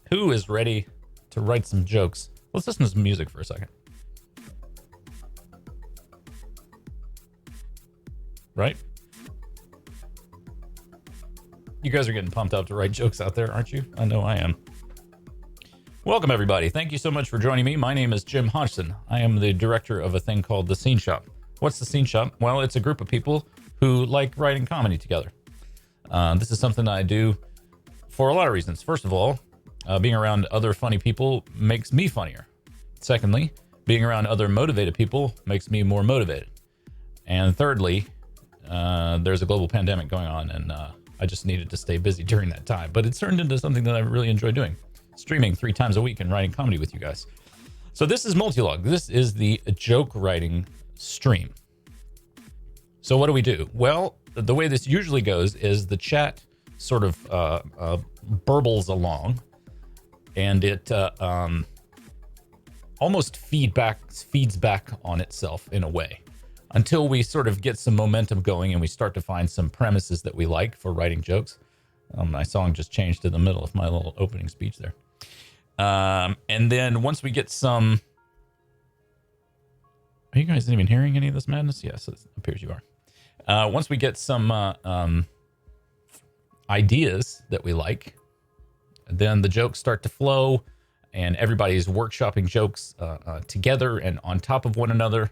Who is ready to write some jokes? Let's listen to some music for a second. Right? You guys are getting pumped up to write jokes out there, aren't you? I know I am. Welcome, everybody. Thank you so much for joining me. My name is Jim Hodgson. I am the director of a thing called The Scene Shop. What's The Scene Shop? Well, it's a group of people who like writing comedy together. This is something that I do for a lot of reasons. First of all, being around other funny people makes me funnier. Secondly, being around other motivated people makes me more motivated. And thirdly, there's a global pandemic going on, and I just needed to stay busy during that time. But it's turned into something that I really enjoy doing. Streaming 3 times a week and writing comedy with you guys. So this is Multilog. This is the joke writing stream. So what do we do? Well, the way this usually goes is the chat sort of burbles along, and it almost feeds back on itself in a way until we sort of get some momentum going and we start to find some premises that we like for writing jokes. My song just changed in the middle of my little opening speech there. And then once we get some... Are you guys even hearing any of this madness? Yes, it appears you are. Once we get some ideas that we like, then the jokes start to flow and everybody's workshopping jokes together and on top of one another.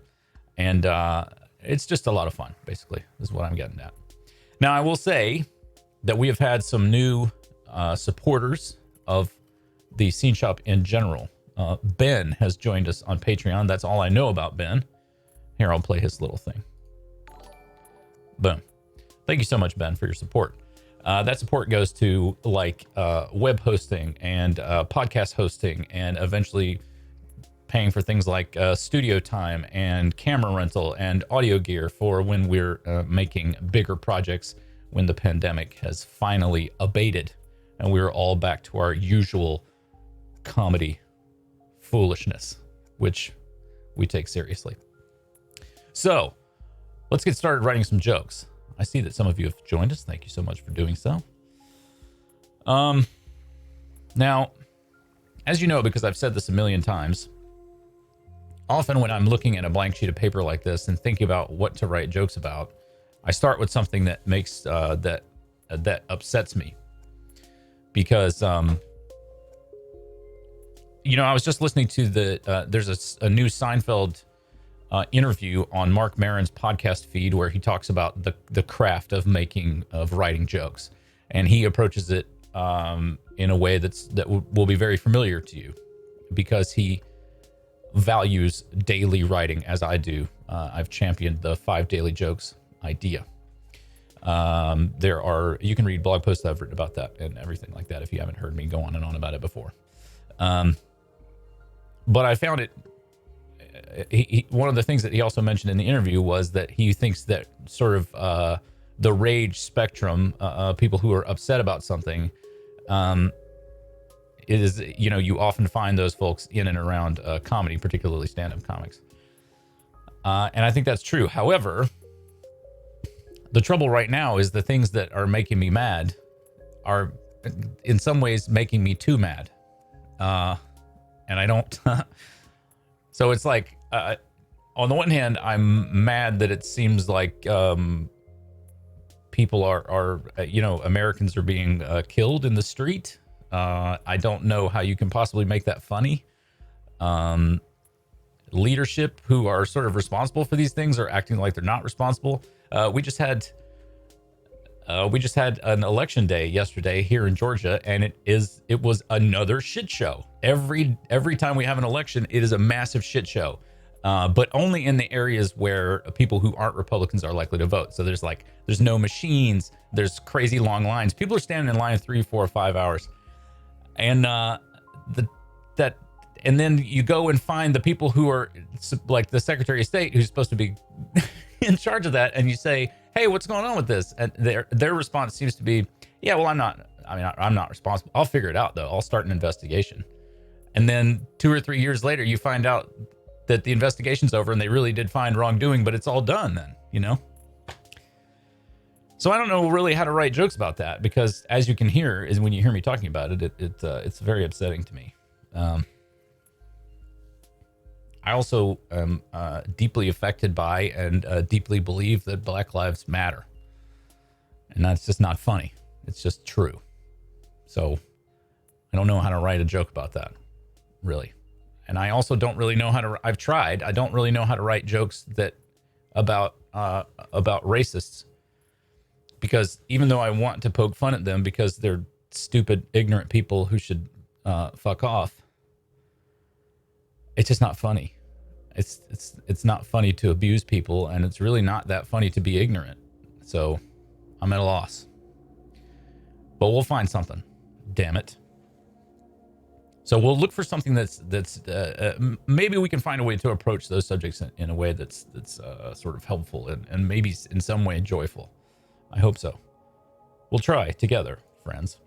And it's just a lot of fun, basically, is what I'm getting at. Now, I will say that we have had some new supporters of the Scene Shop in general. Ben has joined us on Patreon. That's all I know about Ben. Here, I'll play his little thing. Boom. Thank you so much, Ben, for your support. That support goes to like web hosting and podcast hosting, and eventually paying for things like studio time and camera rental and audio gear for when we're making bigger projects when the pandemic has finally abated and we're all back to our usual comedy foolishness, which we take seriously. So let's get started writing some jokes. I see that some of you have joined us. Thank you so much for doing so. Now, as you know, because I've said this a million times, often when I'm looking at a blank sheet of paper like this and thinking about what to write jokes about, I start with something that makes that upsets me, because I was just listening to there's a new Seinfeld interview on Mark Maron's podcast feed where he talks about the craft of writing jokes, and he approaches it in a way that will be very familiar to you because he values daily writing as I do. I've championed the 5 daily jokes idea. You can read blog posts I've written about that and everything like that if you haven't heard me go on and on about it before. But I found it, one of the things that he also mentioned in the interview was that he thinks that sort of the rage spectrum, people who are upset about something, is, you often find those folks in and around comedy, particularly stand-up comics. And I think that's true. However, the trouble right now is the things that are making me mad are in some ways making me too mad. And I don't, so it's like, on the one hand, I'm mad that it seems like, people are Americans are being killed in the street. I don't know how you can possibly make that funny. Leadership who are sort of responsible for these things are acting like they're not responsible. We just had an election day yesterday here in Georgia, and it was another shit show. Every time we have an election, it is a massive shit show, but only in the areas where people who aren't Republicans are likely to vote. So there's no machines, there's crazy long lines. People are standing in line 3, 4, 5 hours, and and then you go and find the people who are like the Secretary of State who's supposed to be in charge of that, and you say, hey, what's going on with this? And their response seems to be, yeah, well, I'm not responsible. I'll figure it out, though. I'll start an investigation. And then 2 or 3 years later, you find out that the investigation's over and they really did find wrongdoing, but it's all done then, So I don't know really how to write jokes about that, because as you can hear, is when you hear me talking about it, it's very upsetting to me. I also am deeply affected by and deeply believe that Black Lives Matter. And that's just not funny. It's just true. So I don't know how to write a joke about that, really. And I also don't really know how to, I've tried, I don't really know how to write jokes that about racists. Because even though I want to poke fun at them because they're stupid, ignorant people who should fuck off, it's just not funny. It's not funny to abuse people, and it's really not that funny to be ignorant. So I'm at a loss. But we'll find something. Damn it. So we'll look for something that's maybe we can find a way to approach those subjects in a way that's sort of helpful and maybe in some way joyful. I hope so. We'll try together, friends.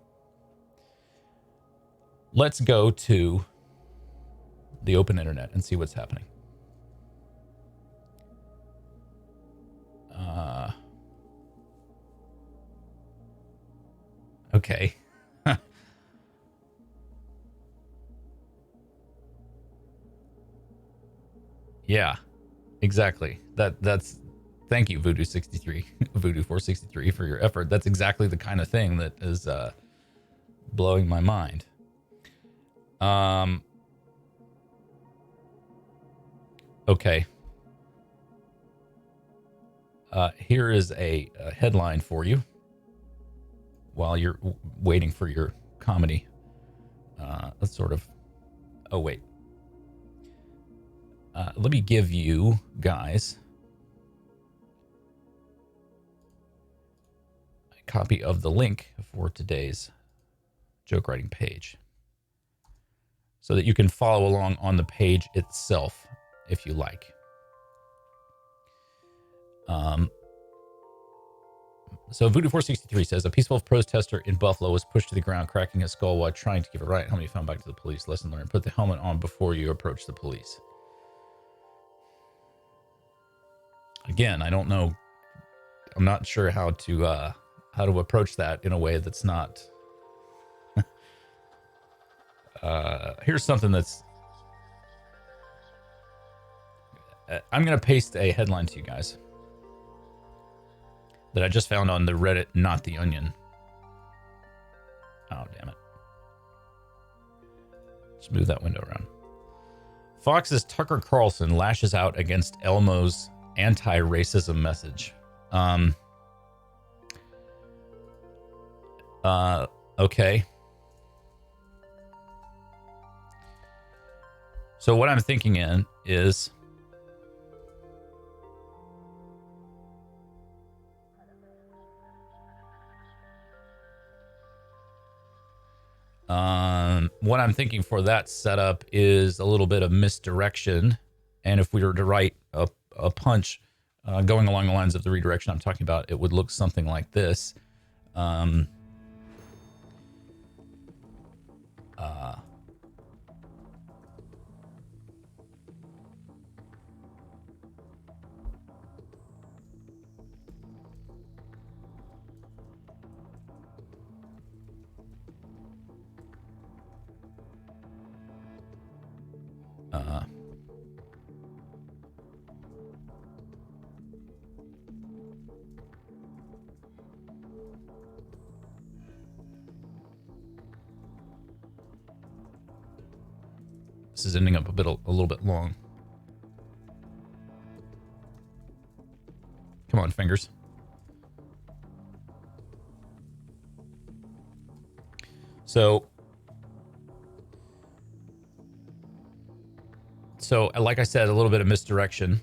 Let's go to the open internet and see what's happening. Okay. Yeah, exactly. That's thank you, Voodoo63, Voodoo463, for your effort. That's exactly the kind of thing that is blowing my mind. Okay. Here is a headline for you while you're waiting for your comedy. Let's sort of... Oh, wait. Let me give you guys a copy of the link for today's joke writing page so that you can follow along on the page itself if you like. So Voodoo463 says, a peaceful protester in Buffalo was pushed to the ground, cracking his skull while trying to give a riot helmet found back to the police. Lesson learned. Put the helmet on before you approach the police. Again, I don't know. I'm not sure how to approach that in a way that's not... here's something that's... I'm going to paste a headline to you guys that I just found on the Reddit, Not the Onion. Oh, damn it. Just move that window around. Fox's Tucker Carlson lashes out against Elmo's anti-racism message. Okay. So what I'm thinking in is... what I'm thinking for that setup is a little bit of misdirection. And if we were to write a punch going along the lines of the redirection I'm talking about, it would look something like this. This is ending up a little bit long. Come on, fingers. So like I said, a little bit of misdirection.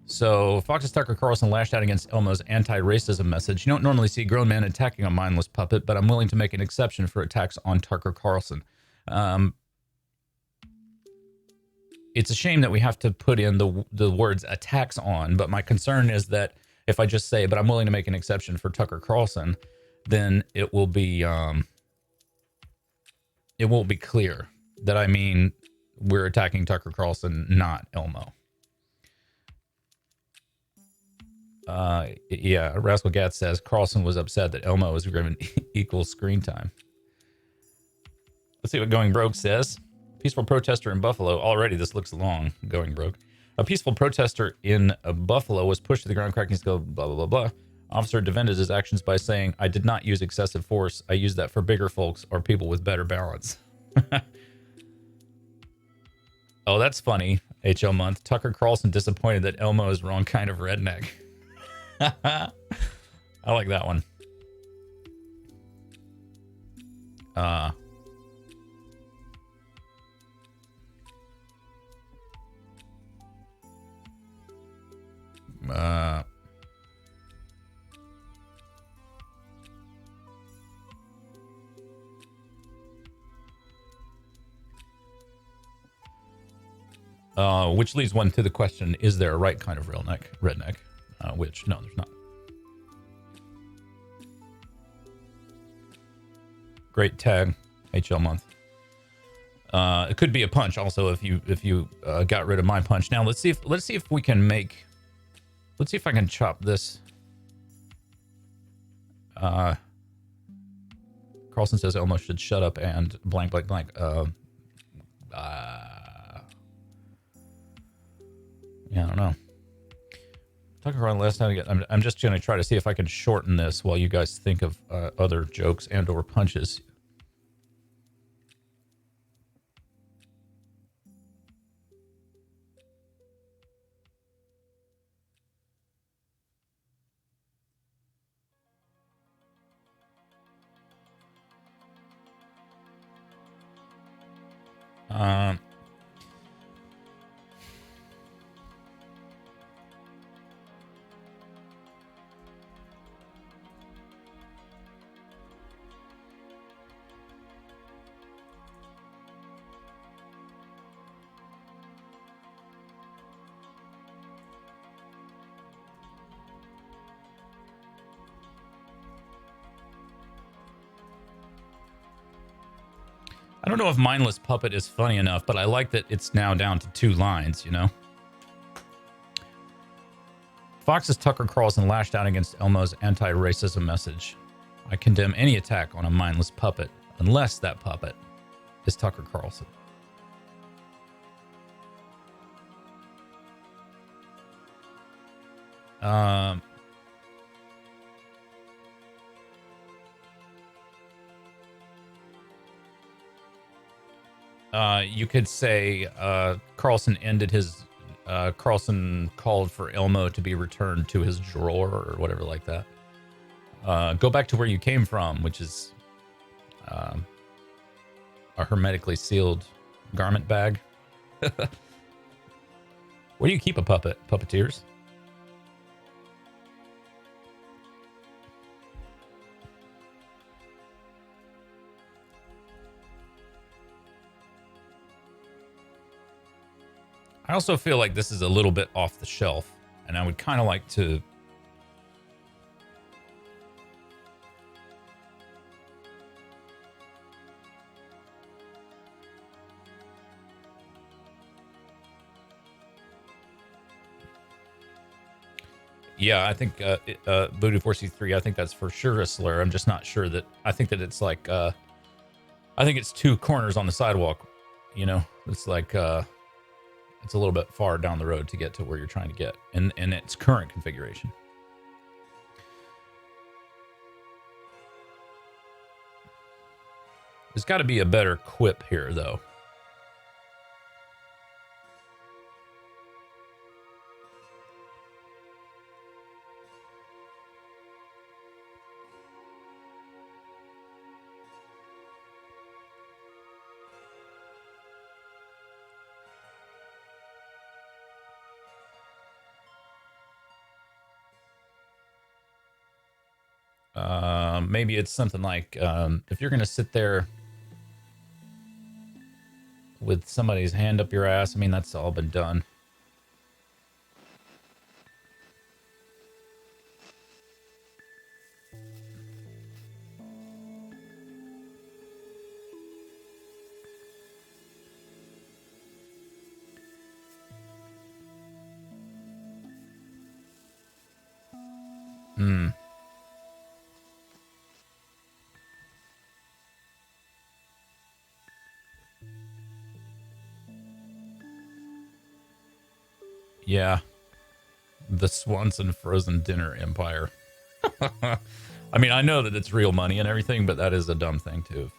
So Fox's Tucker Carlson lashed out against Elmo's anti-racism message. You don't normally see a grown man attacking a mindless puppet, but I'm willing to make an exception for attacks on Tucker Carlson. It's a shame that we have to put in the words attacks on, but my concern is that if I just say, but I'm willing to make an exception for Tucker Carlson, then it won't be clear that I mean we're attacking Tucker Carlson, not Elmo. Yeah, Rascal Gat says Carlson was upset that Elmo was given equal screen time. Let's see what Going Broke says. Peaceful protester in Buffalo. Already, this looks long. Going Broke. A peaceful protester in Buffalo was pushed to the ground, cracking his skull, blah, blah, blah, blah. Officer defended his actions by saying, I did not use excessive force. I used that for bigger folks or people with better balance. Oh, that's funny. HL month. Tucker Carlson disappointed that Elmo is wrong kind of redneck. I like that one. Which leads one to the question, is there a right kind of redneck? Which, no, there's not. Great tag, HL month. It could be a punch also if you got rid of my punch. Now let's see if we can make. Let's see if I can chop this. Carlson says Elmo should shut up and blank blank blank. Yeah, I don't know. Talking around last time, I'm just going to try to see if I can shorten this while you guys think of other jokes and or punches. I don't know if Mindless Puppet is funny enough, but I like that it's now down to 2 lines, you know? Fox's Tucker Carlson lashed out against Elmo's anti-racism message. I condemn any attack on a mindless puppet, unless that puppet is Tucker Carlson. You could say Carlson ended his... Carlson called for Elmo to be returned to his drawer or whatever like that. Go back to where you came from, which is a hermetically sealed garment bag. Where do you keep a puppet? Puppeteers? I also feel like this is a little bit off the shelf, and I would kind of like to... Yeah, I think Voodoo4C3, I think that's for sure a slur. I'm just not sure that... I think that it's like... I think it's 2 corners on the sidewalk, you know? It's like... it's a little bit far down the road to get to where you're trying to get in its current configuration. There's got to be a better quip here, though. Maybe it's something like, if you're going to sit there with somebody's hand up your ass, I mean, that's all been done. Yeah. The Swanson frozen dinner empire. I mean, I know that it's real money and everything, but that is a dumb thing too.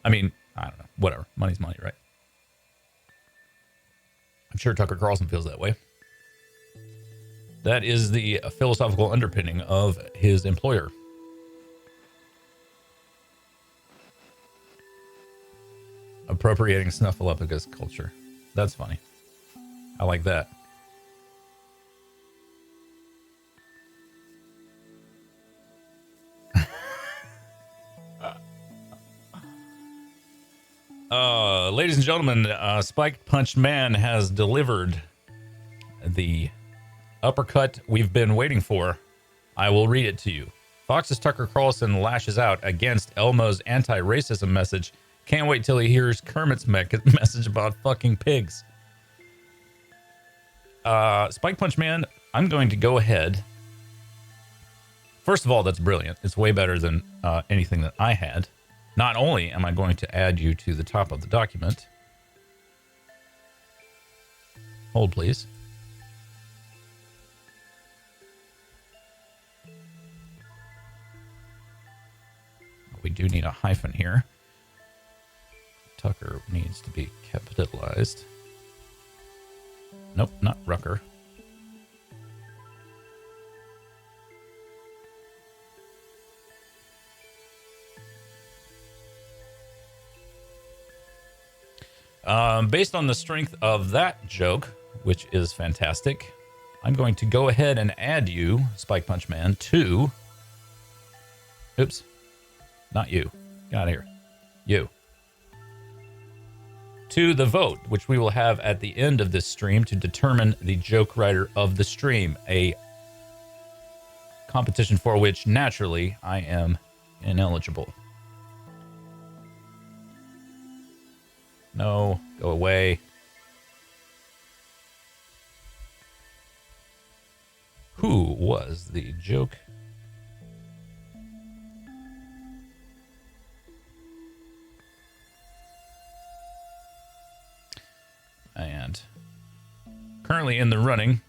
I mean, I don't know. Whatever. Money's money, right? I'm sure Tucker Carlson feels that way. That is the philosophical underpinning of his employer. Appropriating Snuffleupagus culture. That's funny. I like that. Ladies and gentlemen, Spiked Punch Man has delivered the uppercut we've been waiting for. I will read it to you. Fox's Tucker Carlson lashes out against Elmo's anti-racism message. Can't wait till he hears Kermit's message about fucking pigs. Spike Punch Man, I'm going to go ahead. First of all, that's brilliant. It's way better than anything that I had. Not only am I going to add you to the top of the document. Hold, please. We do need a hyphen here. Tucker needs to be capitalized. Nope, not Rucker. Based on the strength of that joke, which is fantastic, I'm going to go ahead and add you, Spike Punch Man, to... Oops. Not you. Get out of here. You. To the vote, which we will have at the end of this stream to determine the joke writer of the stream. A competition for which, naturally, I am ineligible. No, go away. Who was the joke? And currently in the running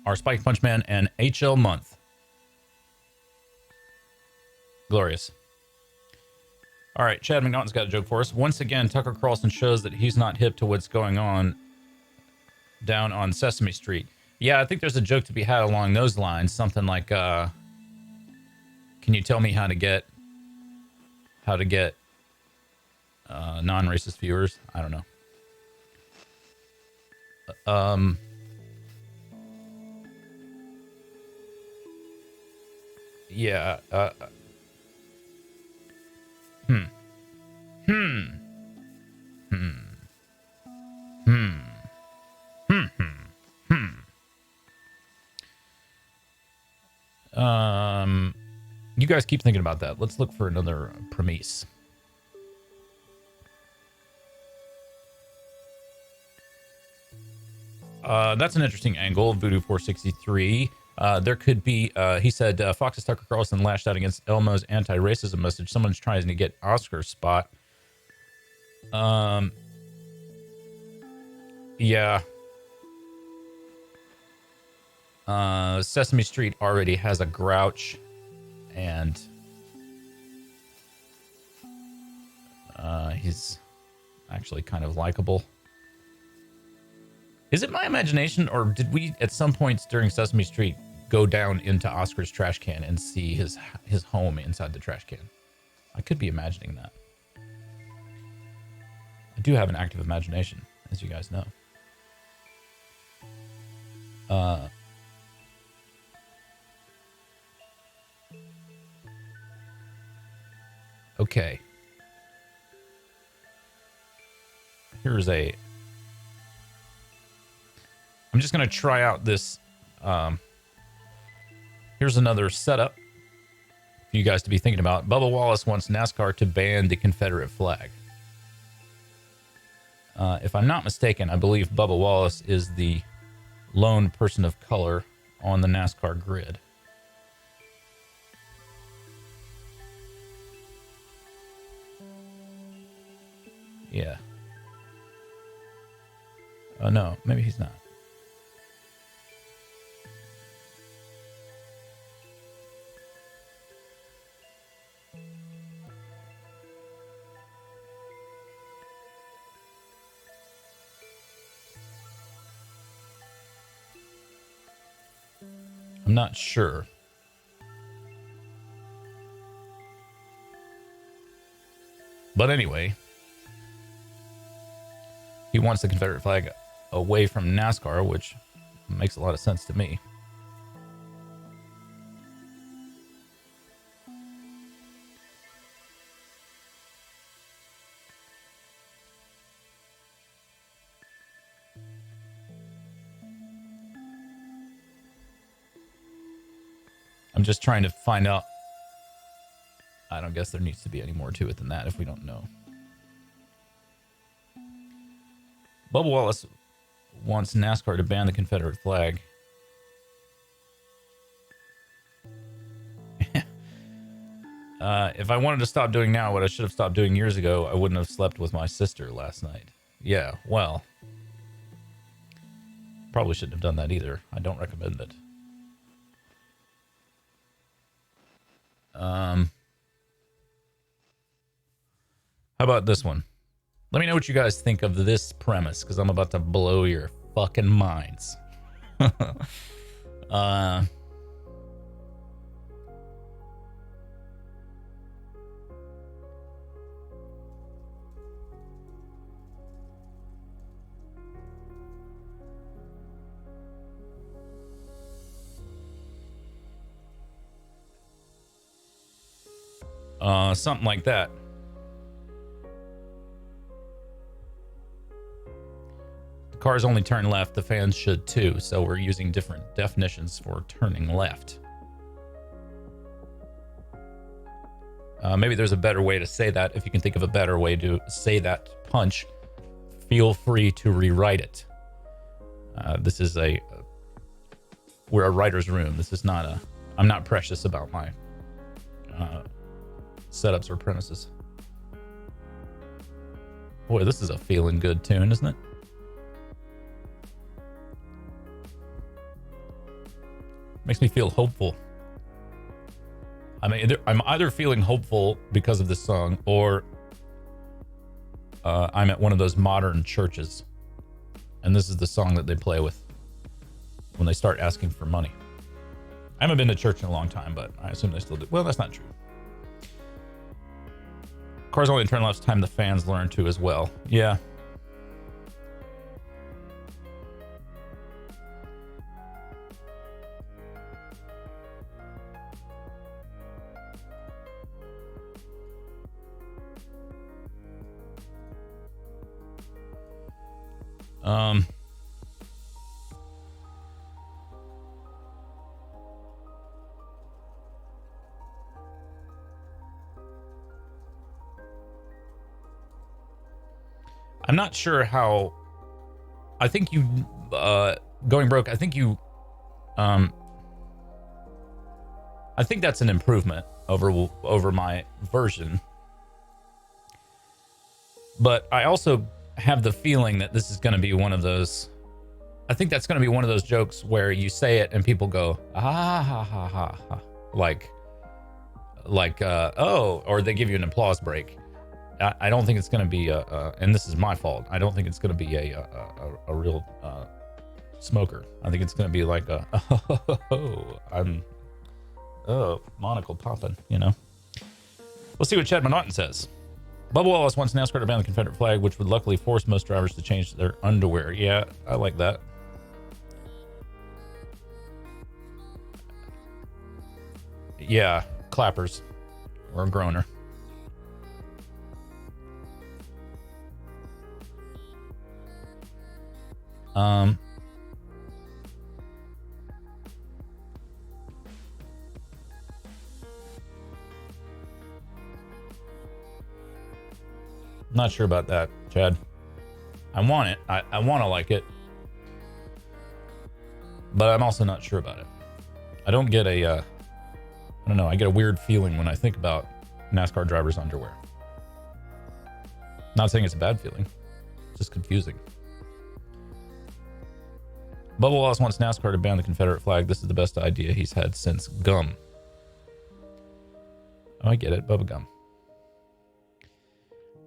are Spike Punch Man and HL Month. Glorious. All right, Chad McNaughton's got a joke for us. Once again, Tucker Carlson shows that he's not hip to what's going on down on Sesame Street. Yeah, I think there's a joke to be had along those lines. Something like, can you tell me how to get non-racist viewers? I don't know. Yeah. You guys keep thinking about that. Let's look for another premise. That's an interesting angle. Voodoo 463. There could be, he said, Fox's Tucker Carlson lashed out against Elmo's anti-racism message. Someone's trying to get Oscar's spot. Yeah. Sesame Street already has a grouch, and he's actually kind of likable. Is it my imagination, or did we at some points during Sesame Street go down into Oscar's trash can and see his home inside the trash can? I could be imagining that. I do have an active imagination, as you guys know. Okay. Here's a... I'm just going to try out this. Here's another setup for you guys to be thinking about. Bubba Wallace wants NASCAR to ban the Confederate flag. If I'm not mistaken, I believe Bubba Wallace is the lone person of color on the NASCAR grid. Yeah. Oh, no. Maybe he's not. I'm not sure. But anyway, he wants the Confederate flag away from NASCAR, which makes a lot of sense to me. I'm just trying to find out. I don't guess there needs to be any more to it than that if we don't know. Bubba Wallace wants NASCAR to ban the Confederate flag. If I wanted to stop doing now what I should have stopped doing years ago, I wouldn't have slept with my sister last night. Yeah, well, probably shouldn't have done that either. I don't recommend it. How about this one? Let me know what you guys think of this premise, because I'm about to blow your fucking minds. Something like that. The cars only turn left, the fans should too, so we're using different definitions for turning left. Maybe there's a better way to say that. If you can think of a better way to say that, Punch, feel free to rewrite it. This is we're a writer's room. This is not I'm not precious about my setups or premises. Boy, this is a feeling good tune, isn't it? Makes me feel hopeful. I mean, I'm either feeling hopeful because of this song, or I'm at one of those modern churches, and this is the song that they play with when they start asking for money. I haven't been to church in a long time, but I assume they still do. Well, that's not true. Cars only turn left time the fans learn to as well. Yeah. I'm not sure how. I think you going broke. I think you I think that's an improvement over my version. But I also have the feeling that this is going to be one of those. I think that's going to be one of those jokes where you say it and people go, ah, ha, ha, ha, ha. Like, oh, or they give you an applause break. I don't think it's going to be and this is my fault. I don't think it's going to be a real smoker. I think it's going to be like monocle popping, you know. Let's see what Chad Monotton says. Bubba Wallace wants NASCAR to ban the Confederate flag, which would luckily force most drivers to change their underwear. Yeah, I like that. Yeah, clappers or a groaner. Not sure about that, Chad. I want it. I want to like it. But I'm also not sure about it. I don't get a, I don't know, I get a weird feeling when I think about NASCAR drivers' underwear. Not saying it's a bad feeling, it's just confusing. Bubba Wallace wants NASCAR to ban the Confederate flag. This is the best idea he's had since gum. Oh, I get it, Bubba Gum.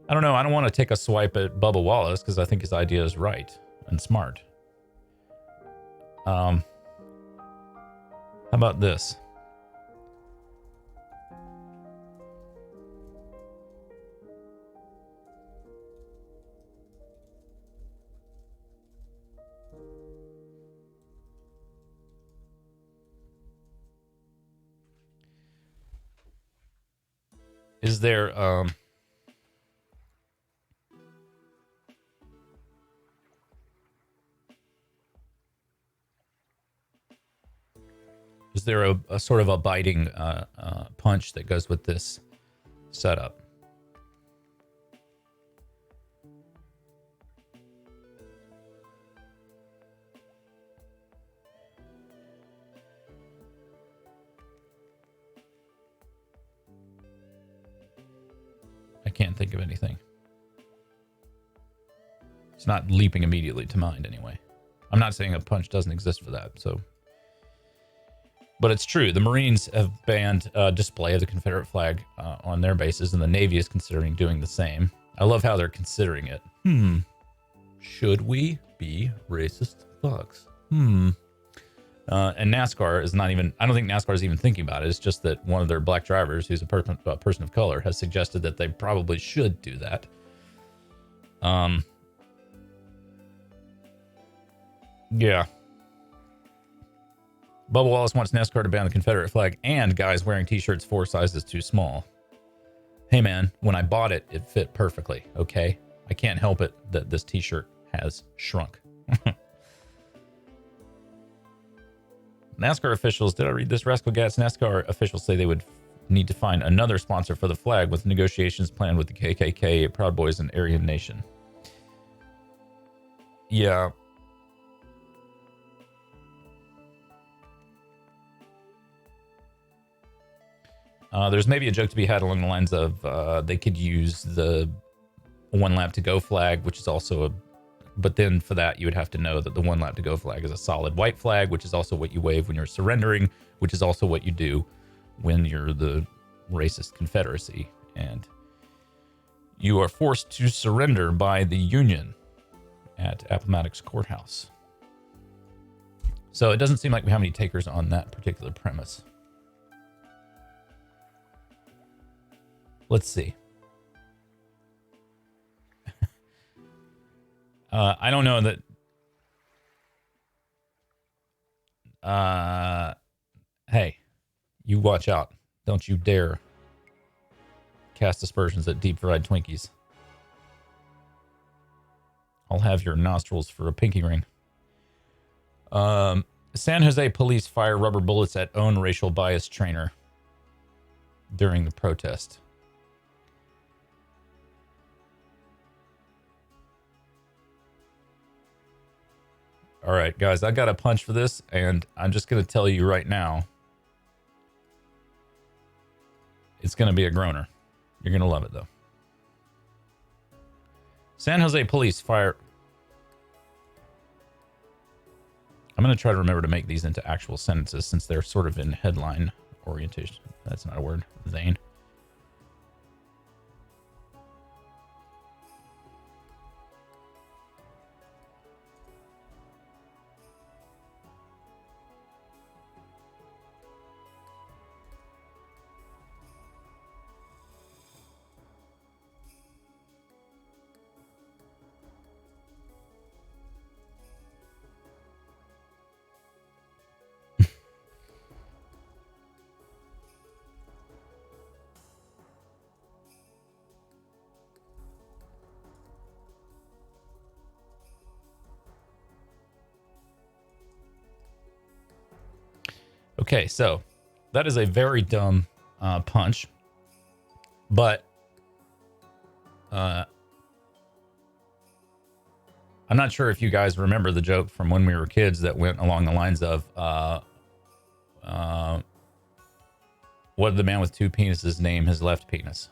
I don't know, I don't want to take a swipe at Bubba Wallace because I think his idea is right and smart. How about this? Is there a sort of a biting punch that goes with this setup? I can't think of anything. It's not leaping immediately to mind anyway. I'm not saying a punch doesn't exist for that, so. But it's true. The Marines have banned display of the Confederate flag on their bases, and the Navy is considering doing the same. I love how they're considering it. Should we be racist fucks? And NASCAR is not even, I don't think NASCAR is even thinking about it. It's just that one of their black drivers, who's a person of color, has suggested that they probably should do that. Yeah. Bubba Wallace wants NASCAR to ban the Confederate flag and guys wearing t-shirts 4 sizes too small. Hey man, when I bought it, it fit perfectly, okay? I can't help it that this t-shirt has shrunk. NASCAR officials, did I read this? Rascal Gats, NASCAR officials say they would need to find another sponsor for the flag with negotiations planned with the KKK, Proud Boys, and Aryan Nation. Yeah. There's maybe a joke to be had along the lines of they could use the 1 lap to go flag, which is also a, but then for that you would have to know that the 1 lap to go flag is a solid white flag, which is also what you wave when you're surrendering, which is also what you do when you're the racist Confederacy and you are forced to surrender by the Union at Appomattox Courthouse. So it doesn't seem like we have any takers on that particular premise. Let's see. I don't know that. Hey, you watch out. Don't you dare cast aspersions at deep fried Twinkies. I'll have your nostrils for a pinky ring. San Jose police fire rubber bullets at own racial bias trainer during the protest. All right, guys, I got a punch for this, and I'm just going to tell you right now, it's going to be a groaner. You're going to love it, though. San Jose police fire... I'm going to try to remember to make these into actual sentences since they're sort of in headline orientation. That's not a word. Zane. Okay, so that is a very dumb punch, but I'm not sure if you guys remember the joke from when we were kids that went along the lines of What did the man with two penises name his left penis?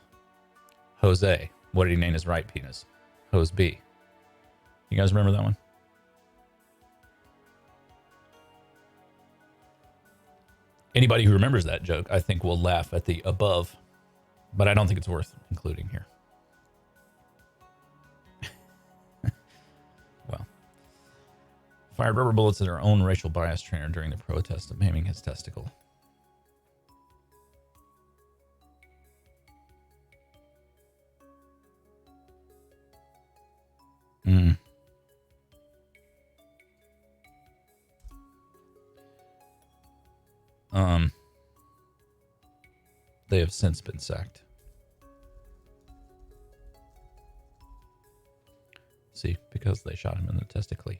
Jose. What did he name his right penis? Hose B. You guys remember that one? Anybody who remembers that joke, I think, will laugh at the above, but I don't think it's worth including here. Well, fired rubber bullets at our own racial bias trainer during the protest of maiming his testicle. They have since been sacked. See, because they shot him in the testicle.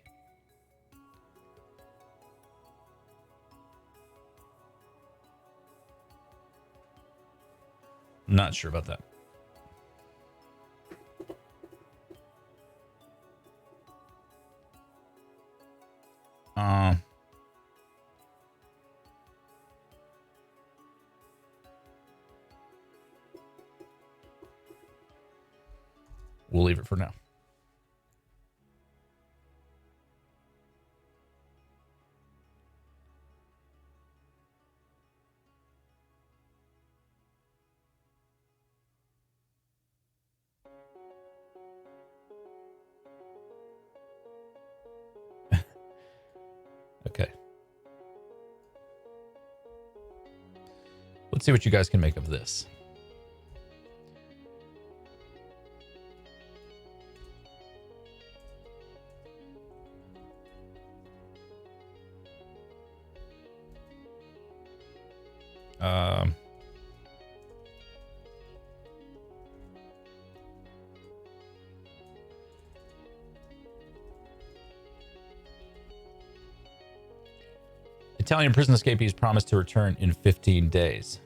Not sure about that. We'll leave it for now. Okay. Let's see what you guys can make of this. Italian prison escapees promised to return in 15 days.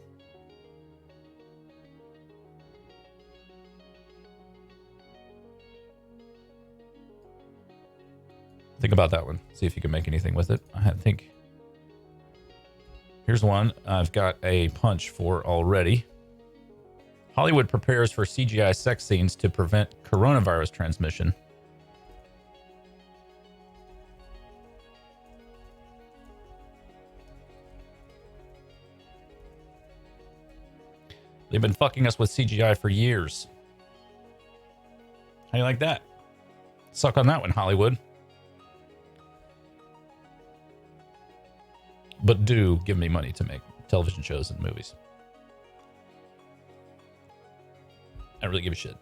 Think about that one. See if you can make anything with it. I think. Here's one I've got a punch for already. Hollywood prepares for CGI sex scenes to prevent coronavirus transmission. They've been fucking us with CGI for years. How do you like that? Suck on that one, Hollywood. But do give me money to make television shows and movies. I don't really give a shit.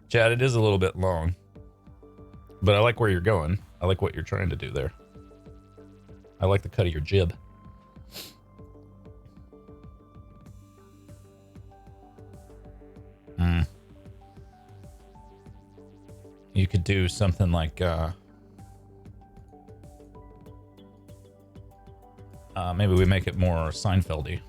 Chad, it is a little bit long, but I like where you're going. I like what you're trying to do there. I like the cut of your jib. You could do something like maybe we make it more Seinfeld-y.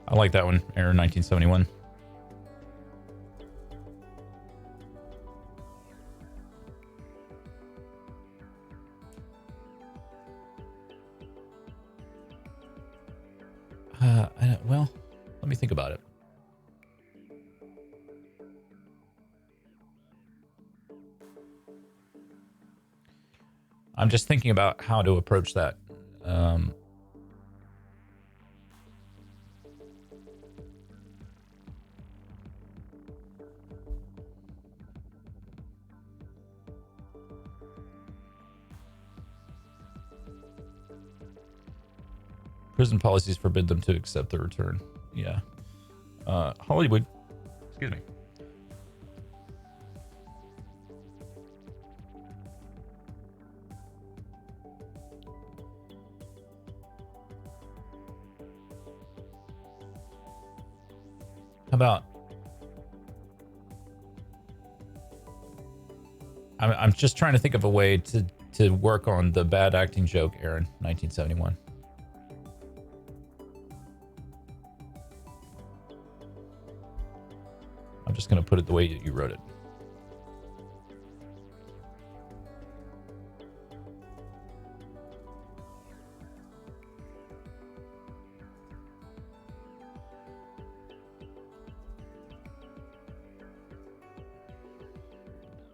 I like that one, Aaron1971. Well, let me think about it. I'm just thinking about how to approach that. Prison policies forbid them to accept the return. Yeah. Hollywood, excuse me. How about, I'm just trying to think of a way to work on the bad acting joke, Aaron1971. I'm just going to put it the way you wrote it.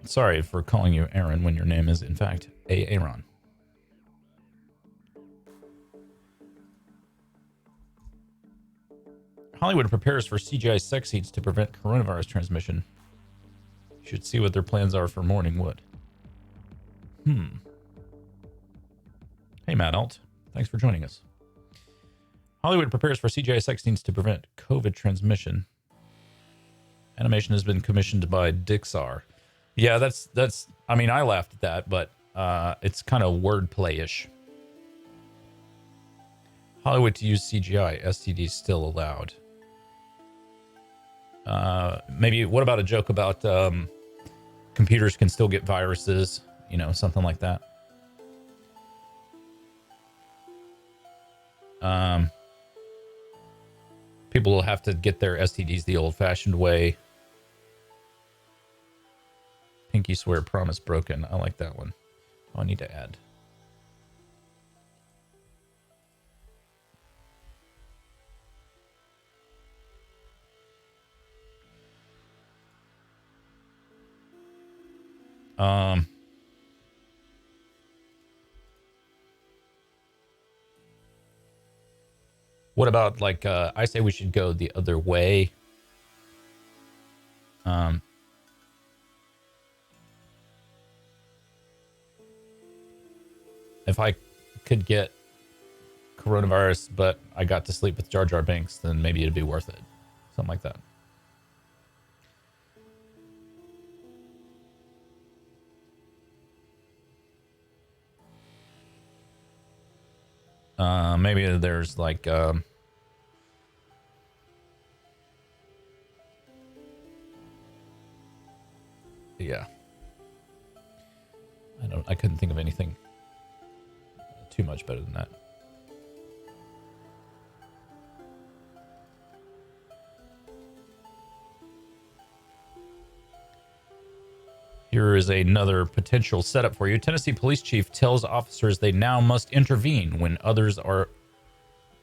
Sorry for calling you Aaron when your name is, in fact, Aaron. Hollywood prepares for CGI sex scenes to prevent coronavirus transmission. You should see what their plans are for Morning Wood. Hey, Matt Alt. Thanks for joining us. Hollywood prepares for CGI sex scenes to prevent COVID transmission. Animation has been commissioned by Dixar. Yeah, that's. I mean, I laughed at that, but it's kind of wordplay-ish. Hollywood to use CGI. STDs still allowed. Maybe. What about a joke about computers can still get viruses? You know, something like that. People will have to get their STDs the old-fashioned way. Pinky swear, promise broken. I like that one. Oh, I need to add. What about like I say we should go the other way? If I could get coronavirus, but I got to sleep with Jar Jar Binks, then maybe it'd be worth it. Something like that. Maybe there's like yeah. I couldn't think of anything too much better than that. Here is another potential setup for you. Tennessee police chief tells officers they now must intervene when others are...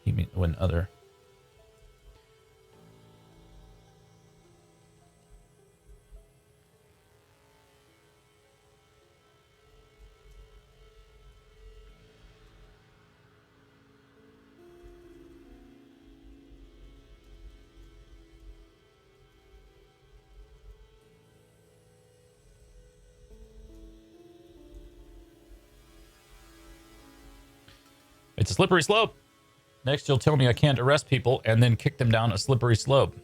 You mean when other... It's a slippery slope. Next, you'll tell me I can't arrest people and then kick them down a slippery slope.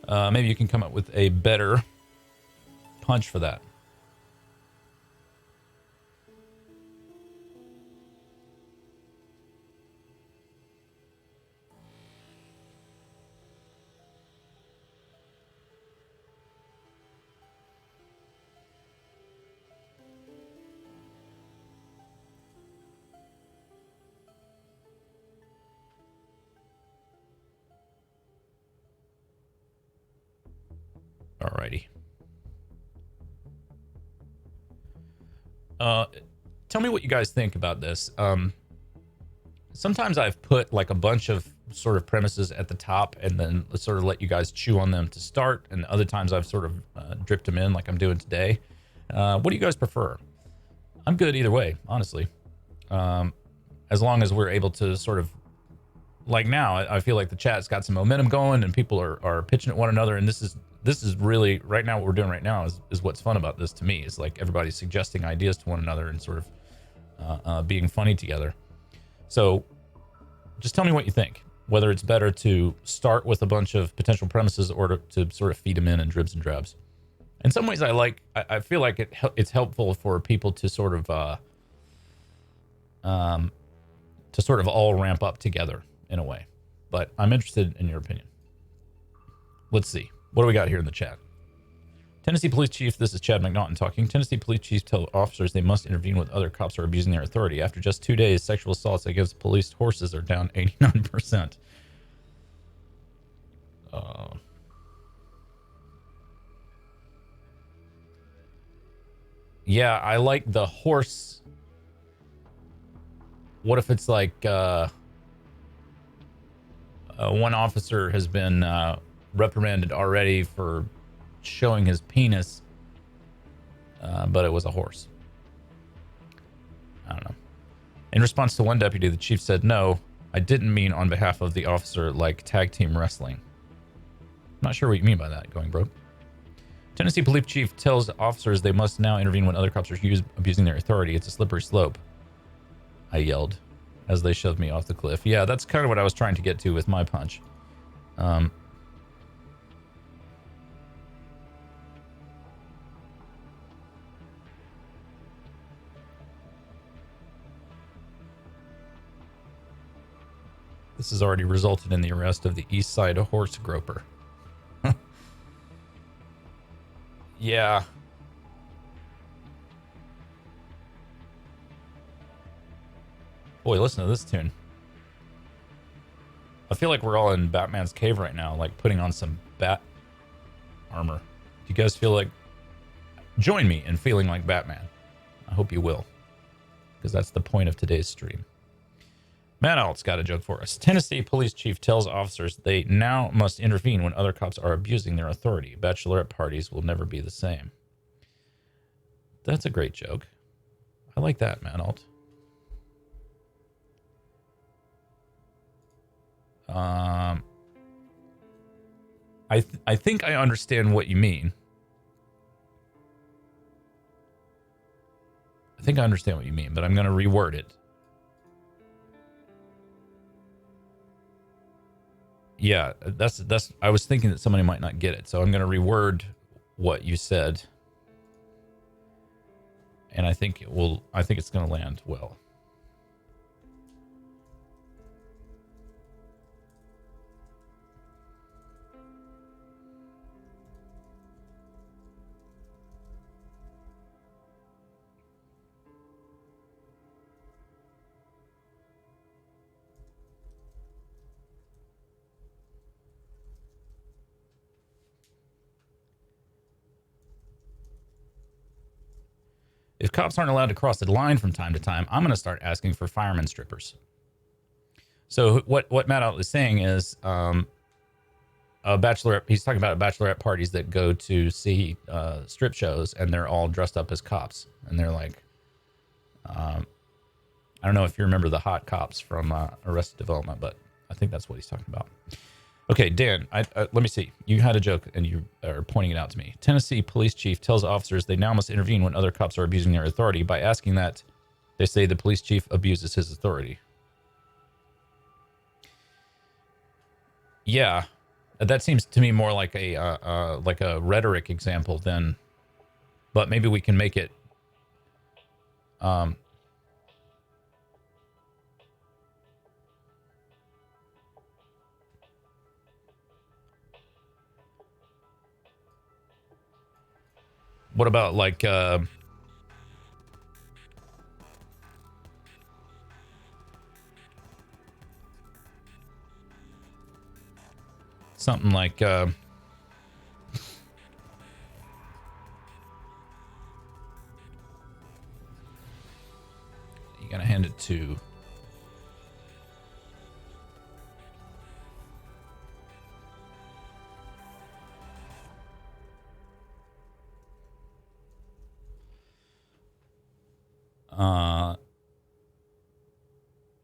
Maybe you can come up with a better punch for that. Alrighty. Tell me what you guys think about this. Sometimes I've put like a bunch of sort of premises at the top and then sort of let you guys chew on them to start. And other times I've sort of dripped them in like I'm doing today. What do you guys prefer? I'm good either way, honestly. As long as we're able to sort of, like now, I feel like the chat's got some momentum going and people are pitching at one another. And this is really, right now, what we're doing right now is what's fun about this to me. Is like everybody's suggesting ideas to one another and sort of being funny together. So just tell me what you think. whether it's better to start with a bunch of potential premises or to sort of feed them in dribs and drabs. In some ways, I feel like it's helpful for people to sort of all ramp up together in a way. But I'm interested in your opinion. Let's see. What do we got here in the chat? Tennessee Police Chief, this is Chad McNaughton talking. Tennessee Police Chiefs tell officers they must intervene when other cops are abusing their authority. After just 2 days, sexual assaults against police horses are down 89%. Yeah, I like the horse. What if it's like one officer has been reprimanded already for showing his penis, but it was a horse? I don't know. In response to one deputy, the chief said, "No, I didn't mean on behalf of the officer, like tag team wrestling." Not sure what you mean by that, Going Broke. Tennessee Police Chief tells officers they must now intervene when other cops are abusing their authority. It's a slippery slope, I yelled as they shoved me off the cliff. Yeah, that's kind of what I was trying to get to with my punch. This has already resulted in the arrest of the East Side horse groper. Yeah. Boy, listen to this tune. I feel like we're all in Batman's cave right now, like putting on some bat armor. Do you guys feel like... Join me in feeling like Batman. I hope you will, because that's the point of today's stream. Matt Alt's got a joke for us. Tennessee Police Chief tells officers they now must intervene when other cops are abusing their authority. Bachelorette parties will never be the same. That's a great joke. I like that, Matt Alt. I think I understand what you mean. I think I understand what you mean, but I'm going to reword it. Yeah, that's I was thinking that somebody might not get it, so I'm going to reword what you said. And I think it's going to land well. If cops aren't allowed to cross the line from time to time, I'm going to start asking for fireman strippers. So what Matt Out is saying is a bachelorette. He's talking about bachelorette parties that go to see strip shows, and they're all dressed up as cops, and they're like, I don't know if you remember the hot cops from Arrested Development, but I think that's what he's talking about. Okay, Dan, let me see. You had a joke, and you are pointing it out to me. Tennessee Police Chief tells officers they now must intervene when other cops are abusing their authority. By asking that, they say the police chief abuses his authority. Yeah, that seems to me more like a rhetoric example than, but maybe we can make it. What about like something like you gotta hand it to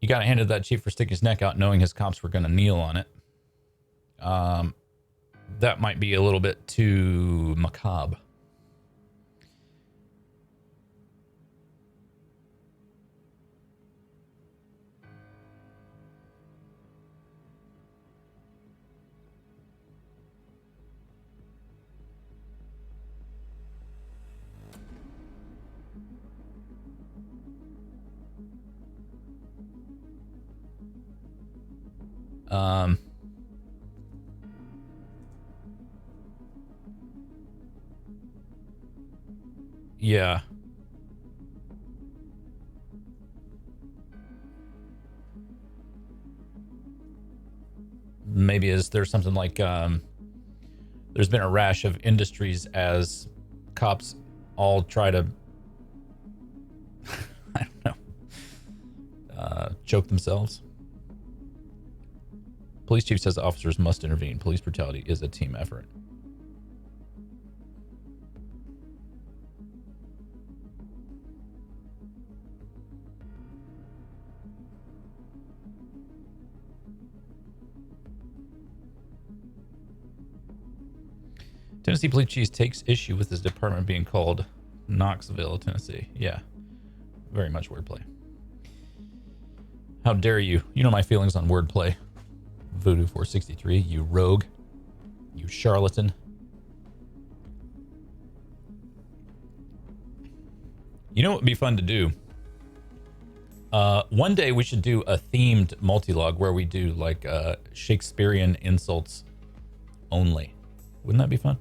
you got to hand it to that chief for sticking his neck out, knowing his cops were going to kneel on it. That might be a little bit too macabre. Um, yeah. Maybe is there something like there's been a rash of industries as cops all try to I don't know choke themselves. Police chief says officers must intervene. Police brutality is a team effort. Tennessee police chief takes issue with his department being called Knoxville, Tennessee. Yeah, very much wordplay. How dare you? You know my feelings on wordplay. Voodoo 463, you rogue, you charlatan. You know what would be fun to do? One day we should do a themed multilog where we do like Shakespearean insults only. Wouldn't that be fun?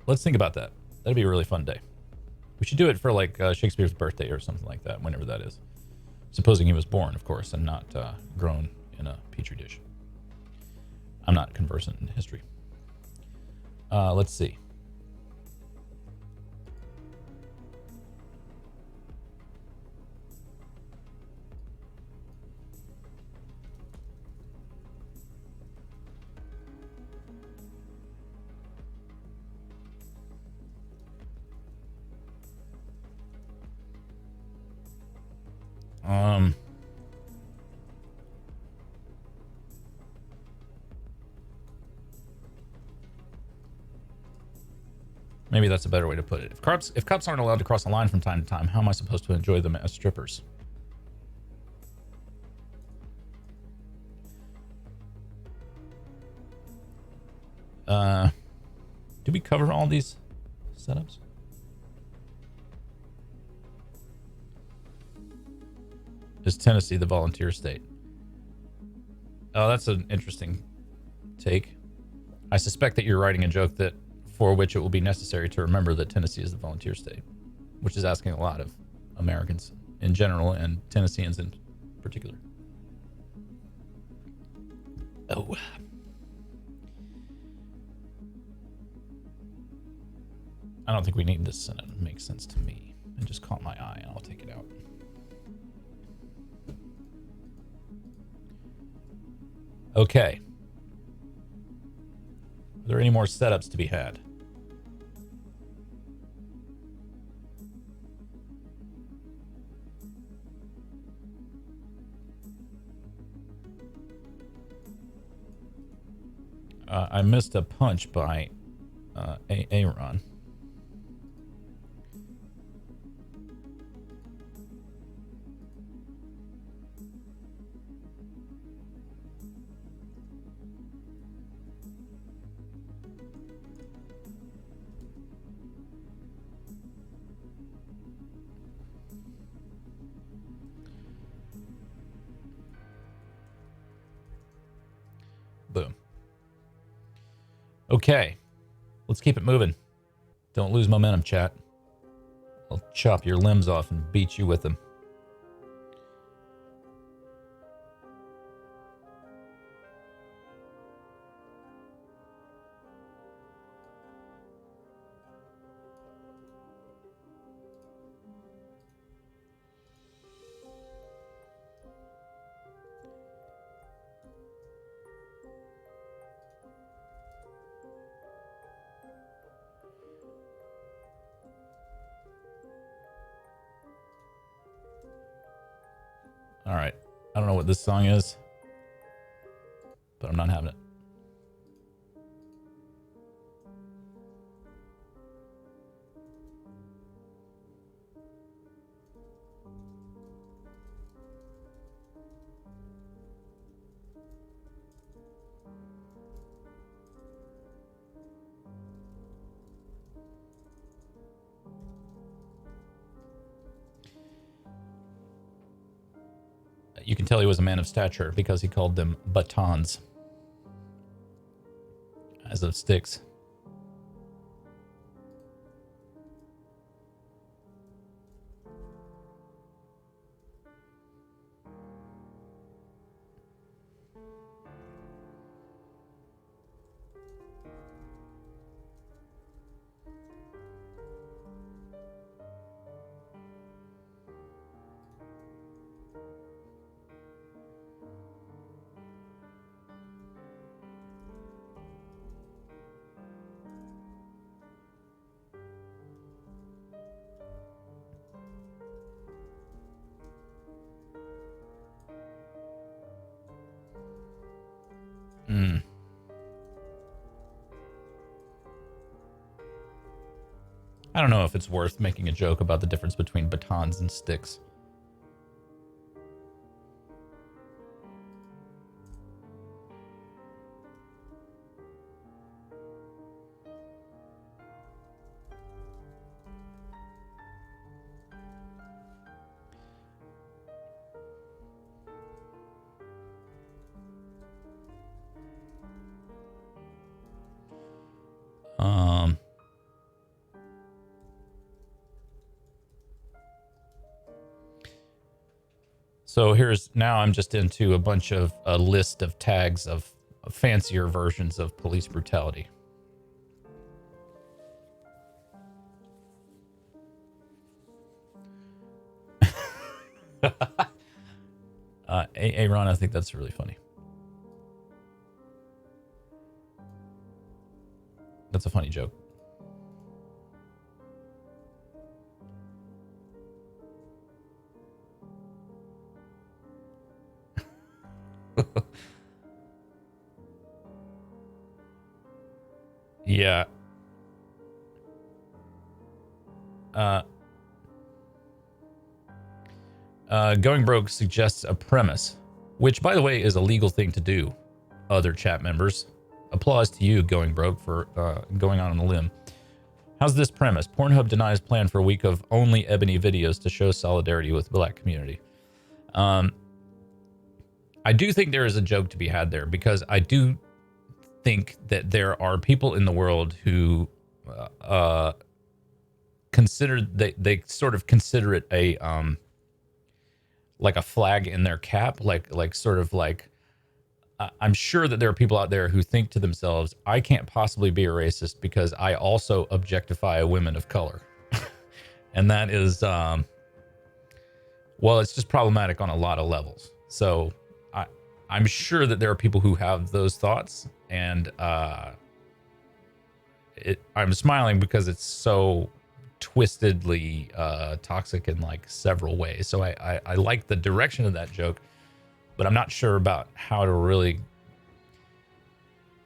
Let's think about that. That'd be a really fun day. We should do it for like Shakespeare's birthday or something like that, whenever that is. Supposing he was born, of course, and not grown in a petri dish. I'm not conversant in history. Let's see. Maybe that's a better way to put it. If cops aren't allowed to cross the line from time to time, how am I supposed to enjoy them as strippers? Did we cover all these setups? Is Tennessee the volunteer state? Oh, that's an interesting take. I suspect that you're writing a joke that for which it will be necessary to remember that Tennessee is the volunteer state, which is asking a lot of Americans in general and Tennesseans in particular. Oh. I don't think we need this sentence. It makes sense to me. It just caught my eye and I'll take it out. Okay. Are there any more setups to be had? I missed a punch by Aaron. Boom. Okay, let's keep it moving. Don't lose momentum, chat. I'll chop your limbs off and beat you with them. All right. I don't know what this song is, but I'm not having it. You can tell he was a man of stature because he called them batons, as of sticks. I don't know if it's worth making a joke about the difference between batons and sticks. So now I'm just into a bunch of a list of tags of fancier versions of police brutality. Aaron, I think that's really funny. That's a funny joke. Yeah. Going Broke suggests a premise, which, by the way, is a legal thing to do. Other chat members, applause to you, Going Broke, for going on a limb. How's this premise? Pornhub denies plan for a week of only ebony videos to show solidarity with the black community. I do think there is a joke to be had there, because I do think that there are people in the world who consider they sort of consider it a like a flag in their cap, like sort of like I'm sure that there are people out there who think to themselves, I can't possibly be a racist because I also objectify women of color. And that is well, it's just problematic on a lot of levels. So I'm sure that there are people who have those thoughts, and I'm smiling because it's so twistedly toxic in like several ways. So I like the direction of that joke, but I'm not sure about how to really.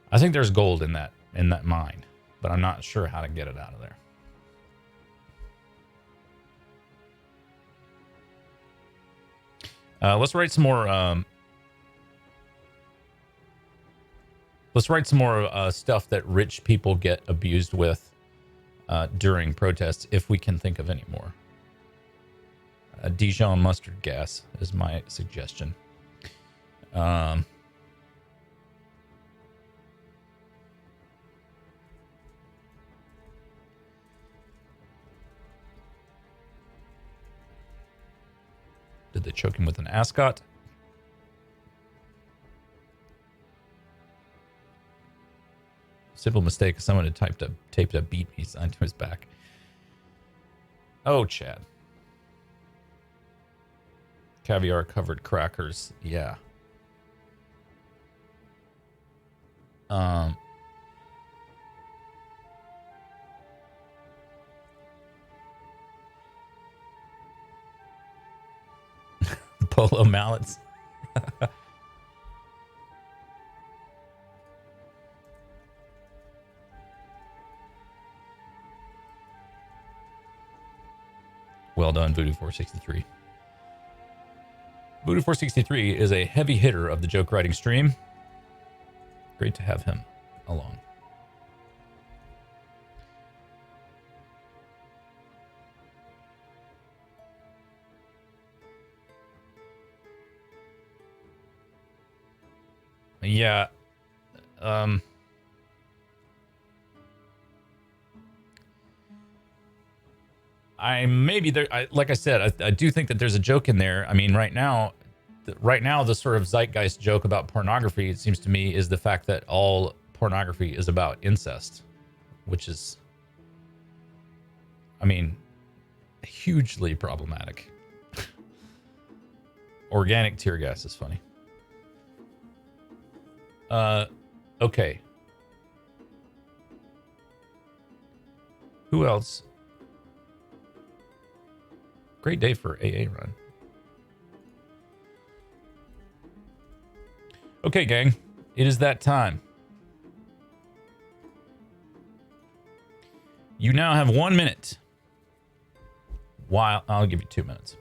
I think there's gold in that mine, but I'm not sure how to get it out of there. Let's write some more. Let's write some more stuff that rich people get abused with during protests, if we can think of any more. Dijon mustard gas is my suggestion. Did they choke him with an ascot? Simple mistake. Someone had taped a beat me sign to his back. Oh, Chad. Caviar covered crackers. Yeah. Polo mallets. Well done, Voodoo463. Voodoo463 is a heavy hitter of the joke writing stream. Great to have him along. Yeah. I maybe there. Like I said, I do think that there's a joke in there. I mean, right now, the sort of zeitgeist joke about pornography, it seems to me, is the fact that all pornography is about incest, which is, I mean, hugely problematic. Organic tear gas is funny. Okay. Who else? Great day for AA run. Okay, gang. It is that time. You now have 1 minute. While I'll give you 2 minutes.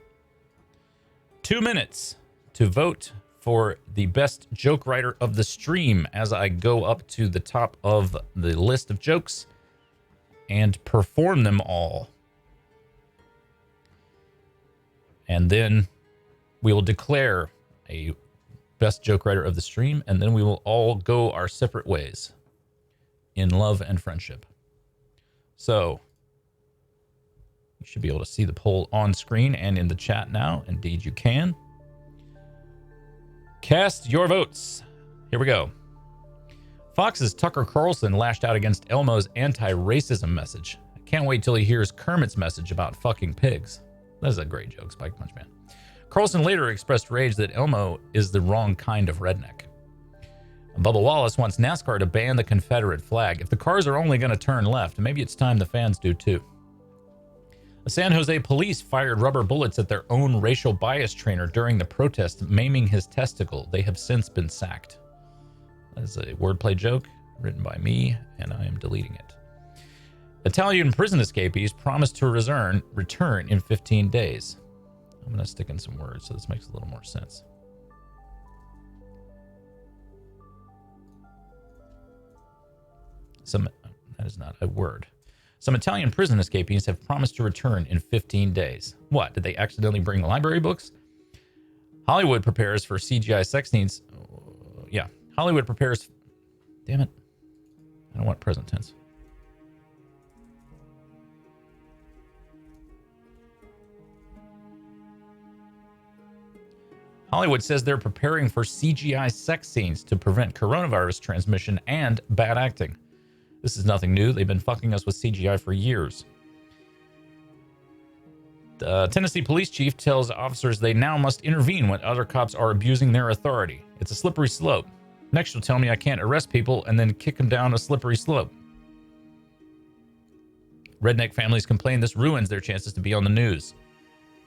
2 minutes to vote for the best joke writer of the stream as I go up to the top of the list of jokes and perform them all. And then we will declare a best joke writer of the stream, and then we will all go our separate ways in love and friendship. So you should be able to see the poll on screen and in the chat now. Indeed, you can. Cast your votes. Here we go. Fox's Tucker Carlson lashed out against Elmo's anti-racism message. I can't wait till he hears Kermit's message about fucking pigs. That is a great joke, SpikedPunchMan. Carlson later expressed rage that Elmo is the wrong kind of redneck. Bubba Wallace wants NASCAR to ban the Confederate flag. If the cars are only going to turn left, maybe it's time the fans do too. The San Jose police fired rubber bullets at their own racial bias trainer during the protest, maiming his testicle. They have since been sacked. That is a wordplay joke written by me, and I am deleting it. Italian prison escapees promised to return in 15 days. I'm going to stick in some words so this makes a little more sense. That is not a word. Some Italian prison escapees have promised to return in 15 days. What? Did they accidentally bring library books? Hollywood prepares for CGI sex scenes. Yeah. Hollywood prepares. Damn it. I don't want present tense. Hollywood says they're preparing for CGI sex scenes to prevent coronavirus transmission and bad acting. This is nothing new. They've been fucking us with CGI for years. The Tennessee police chief tells officers they now must intervene when other cops are abusing their authority. It's a slippery slope. Next, you'll tell me I can't arrest people and then kick them down a slippery slope. Redneck families complain this ruins their chances to be on the news.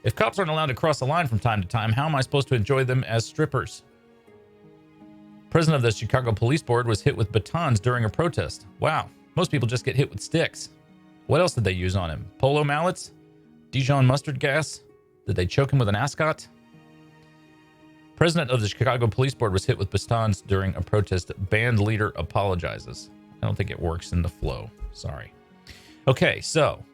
If cops aren't allowed to cross the line from time to time, how am I supposed to enjoy them as strippers? President of the Chicago Police Board was hit with batons during a protest. Wow, most people just get hit with sticks. What else did they use on him? Polo mallets? Dijon mustard gas? Did they choke him with an ascot? President of the Chicago Police Board was hit with batons during a protest. Band leader apologizes. I don't think it works in the flow. Sorry. Okay, so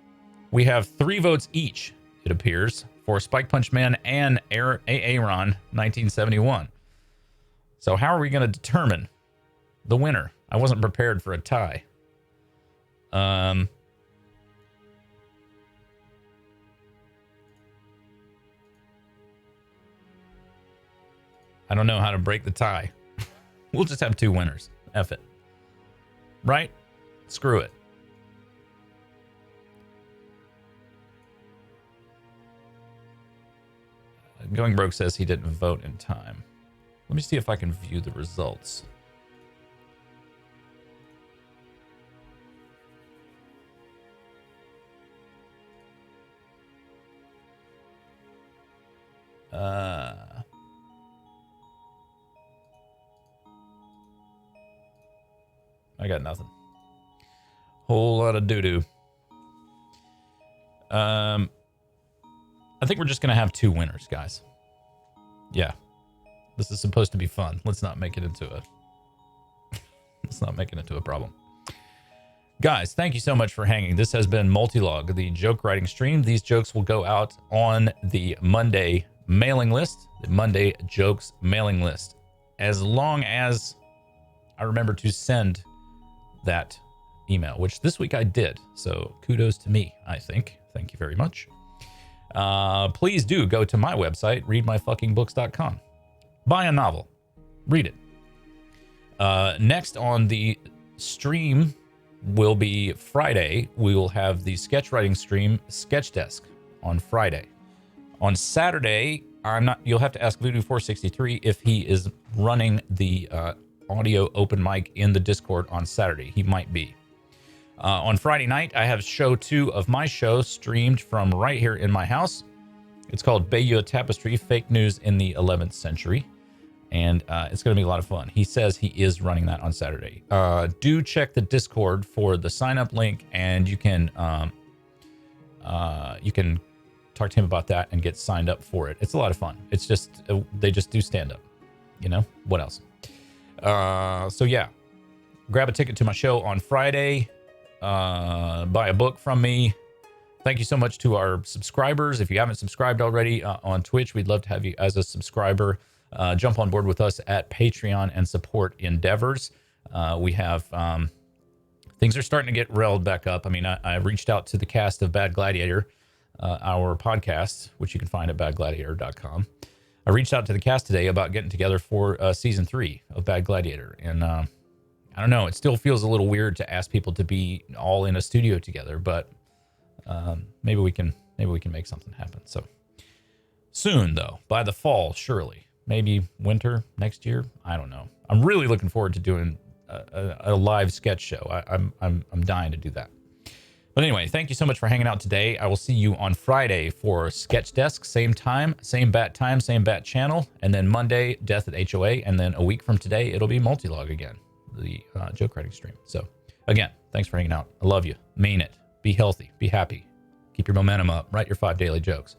we have 3 votes each, it appears, for SpikedPunchMan and Aaron1971. So how are we going to determine the winner? I wasn't prepared for a tie. I don't know how to break the tie. We'll just have 2 winners. F it. Right? Screw it. Going Broke says he didn't vote in time. Let me see if I can view the results. I got nothing. Whole lot of doo-doo. I think we're just going to have 2 winners, guys. Yeah. This is supposed to be fun. Let's not make it into a problem. Guys, thank you so much for hanging. This has been Multilog, the joke writing stream. These jokes will go out on the Monday mailing list, the Monday jokes mailing list. As long as I remember to send that email, which this week I did. So kudos to me, I think. Thank you very much. Please do go to my website, readmyfuckingbooks.com. Buy a novel. Read it. Next on the stream will be Friday. We will have the sketch writing stream, Sketch Desk, on Friday. On Saturday, you'll have to ask Voodoo463 if he is running the audio open mic in the Discord on Saturday. He might be. On Friday night, I have show 2 of my show streamed from right here in my house. It's called Bayeux Tapestry, Fake News in the 11th Century. And it's going to be a lot of fun. He says he is running that on Saturday. Do check the Discord for the sign-up link, and you can talk to him about that and get signed up for it. It's a lot of fun. It's just, they just do stand-up. You know? What else? So yeah. Grab a ticket to my show on Friday. Buy a book from me. Thank you so much to our subscribers. If you haven't subscribed already on Twitch, we'd love to have you as a subscriber. Jump on board with us at Patreon and support endeavors. We have things are starting to get railed back up. I mean, I reached out to the cast of Bad Gladiator, our podcast, which you can find at badgladiator.com. I reached out to the cast today about getting together for season 3 of Bad Gladiator, and I don't know. It still feels a little weird to ask people to be all in a studio together, but maybe we can make something happen. So soon, though, by the fall, surely. Maybe winter next year. I don't know. I'm really looking forward to doing a live sketch show. I'm dying to do that. But anyway, thank you so much for hanging out today. I will see you on Friday for Sketch Desk, same time, same bat channel, and then Monday, Death at HOA, and then a week from today, it'll be Multilog again, the joke writing stream. So again, thanks for hanging out. I love you. Mean it. Be healthy. Be happy. Keep your momentum up. Write your 5 daily jokes.